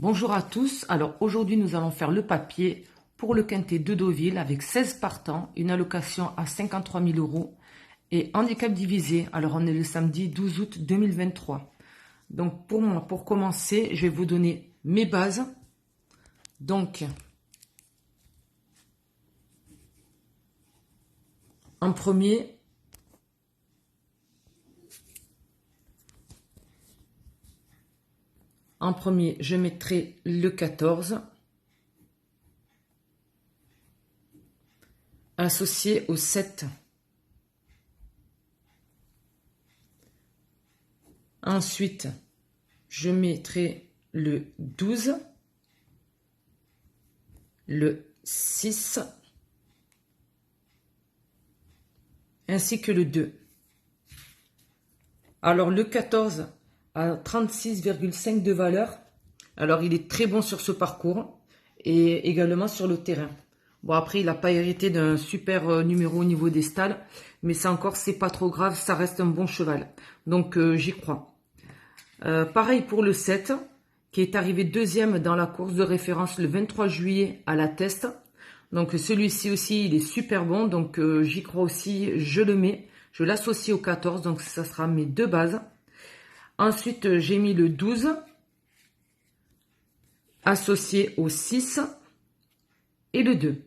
Bonjour à tous, alors aujourd'hui nous allons faire le papier pour le quintet de Deauville avec 16 partants, une allocation à 53 000 € et handicap divisé. Alors on est le samedi 12 août 2023. Donc pour commencer, je vais vous donner mes bases. Donc en premier, je mettrai le 14 associé au 7. Ensuite, je mettrai le 12, le 6, ainsi que le 2. Alors le 14 à 36,5 de valeur. Alors il est très bon sur ce parcours et également sur le terrain. Bon, après il n'a pas hérité d'un super numéro au niveau des stalles, mais ça encore c'est pas trop grave, ça reste un bon cheval. Donc j'y crois. Pareil pour le 7 qui est arrivé deuxième dans la course de référence le 23 juillet à la Teste. Donc celui-ci aussi il est super bon, donc j'y crois aussi, je le mets. Je l'associe au 14, donc ça sera mes deux bases. Ensuite, j'ai mis le 12 associé au 6 et le 2.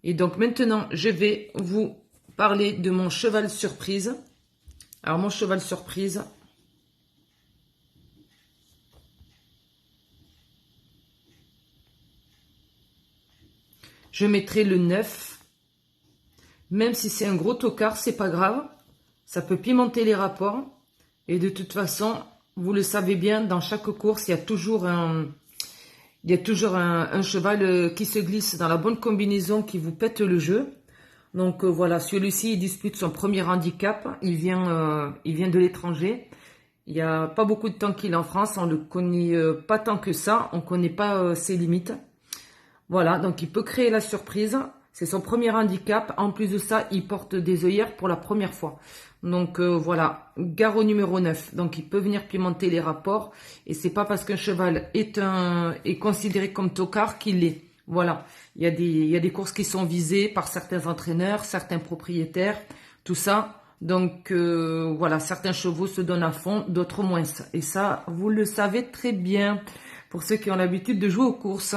Et donc maintenant, je vais vous parler de mon cheval surprise. Alors mon cheval surprise, je mettrai le 9. Même si c'est un gros tocard, c'est pas grave. Ça peut pimenter les rapports. Et de toute façon, vous le savez bien, dans chaque course, il y a toujours un cheval qui se glisse dans la bonne combinaison, qui vous pète le jeu. Donc voilà, celui-ci, il dispute son premier handicap. Il vient de l'étranger. Il n'y a pas beaucoup de temps qu'il est en France. On ne le connaît pas tant que ça. On ne connaît pas ses limites. Voilà, donc il peut créer la surprise. C'est son premier handicap. En plus de ça, il porte des œillères pour la première fois. Donc voilà, garrot numéro 9. Donc il peut venir pimenter les rapports. Et c'est pas parce qu'un cheval est considéré comme tocard qu'il l'est. Voilà, il y a des courses qui sont visées par certains entraîneurs, certains propriétaires, tout ça. Donc voilà, certains chevaux se donnent à fond, d'autres moins. Et ça, vous le savez très bien pour ceux qui ont l'habitude de jouer aux courses.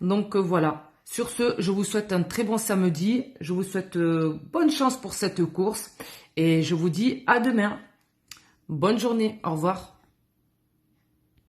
Donc voilà. Sur ce, je vous souhaite un très bon samedi. Je vous souhaite bonne chance pour cette course. Et je vous dis à demain. Bonne journée. Au revoir.